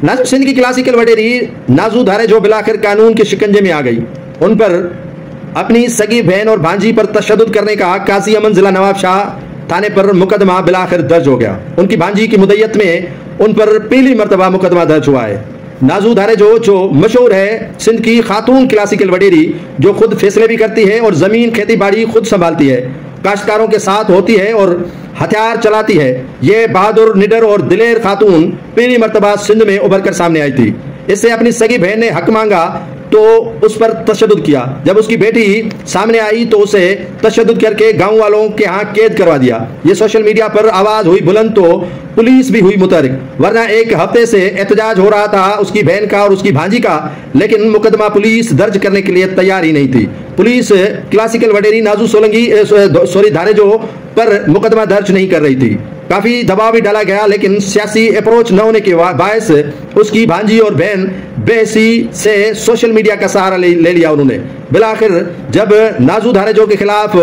नाजू सिंध की क्लासिकल वडेरी नाजू धारे जो बिलाखिर कानून के शिकंजे में आ गई। उन पर अपनी सगी बहन और भांजी पर तशद्दुद करने का काजी अमन जिला नवाब शाह थाने पर मुकदमा बिलाखिर दर्ज हो गया। उनकी भांजी की मुद्दत में उन पर पहली मरतबा मुकदमा दर्ज हुआ है। नाजू धारे जो मशहूर है सिंध की खातून क्लासिकल वडेरी, जो खुद फैसले भी करती है और जमीन खेती बाड़ी खुद संभालती है, काश्तकारों के साथ होती है और हथियार चलाती है। ये बहादुर, निडर और दिलेर खातून पहली मरतबा सिंध में उभर कर सामने आई थी। इससे अपनी सगी बहन ने हक मांगा तो उस पर तशद्दुद किया। जब उसकी बेटी सामने आई तो उसे तशद्दुद करके गांव वालों के यहाँ कैद करवा दिया। ये सोशल मीडिया पर आवाज हुई बुलंद तो पुलिस भी हुई मुतहरिक, वरना एक हफ्ते से एहतजाज हो रहा था उसकी बहन का और उसकी भांजी का, लेकिन मुकदमा पुलिस दर्ज करने के लिए तैयार ही नहीं थी। पुलिस क्लासिकल वडेरी नाजू धारे जो पर मुकदमा दर्ज नहीं कर रही थी। काफी दबाव भी डाला गया, लेकिन सियासी अप्रोच न होने के बायस उसकी भांजी और बहन बेहसी से सोशल मीडिया का सहारा ले लिया उन्होंने। बिलाखिर जब नाजू धारेजो के खिलाफ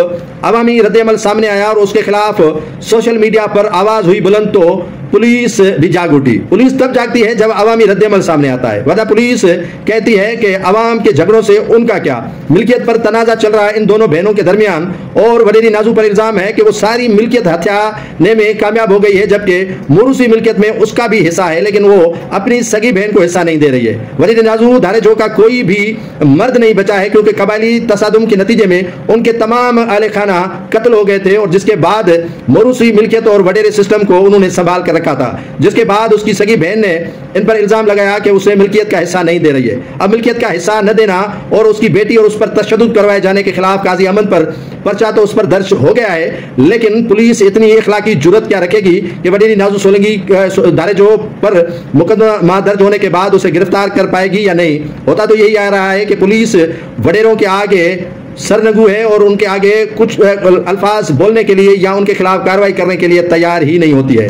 अवामी रद्द-ए-अमल सामने आया और उसके खिलाफ सोशल मीडिया पर आवाज हुई बुलंद तो पुलिस भी जाग उठी। पुलिस तब जागती है जब अवामी रद्द-ए-अमल सामने आता है, वरना पुलिस कहती है कि अवाम के झगड़ों से उनका क्या। मिल्कियत पर तनाजा चल रहा है इन दोनों बहनों के दरमियान और वडेरी नाजू पर इल्जाम है कि वो सारी मिल्कियत हथियाने में कामयाब हो गई है, जबकि मोरूसी मिल्कियत में उसका भी हिस्सा है, लेकिन वो अपनी सगी बहन को हिस्सा नहीं दे रही है। वडेरी नाजू धारेजो का कोई भी मर्द नहीं बचा है, क्योंकि कबायली तसादुम के नतीजे में उनके तमाम अहले खाना कत्ल हो गए थे और जिसके बाद मोरूसी मिल्कियत और वडेरी सिस्टम को उन्होंने संभाल कर रखा था। जिसके बाद उसकी सगी बहन ने इन पर इल्जाम लगाया कि उसे मिल्कियत का हिस्सा नहीं दे रही है। अब मिल्कियत का हिस्सा न देना और उसकी बेटी और उस पर तशद्दुद करवाए जाने के खिलाफ काजी अमन पर पर्चा तो उस पर दर्ज हो गया है, लेकिन पुलिस इतनी इखलाकी जुर्रत क्या रखेगी कि वडेरी नाजू धारेजो पर मुकदमा दर्ज होने के बाद उसे गिरफ्तार कर पाएगी या नहीं। होता तो यही आ रहा है कि पुलिस वडेरों के आगे सरनगू है और उनके आगे कुछ अल्फाज बोलने के लिए या उनके खिलाफ कार्रवाई करने के लिए तैयार ही नहीं होती है।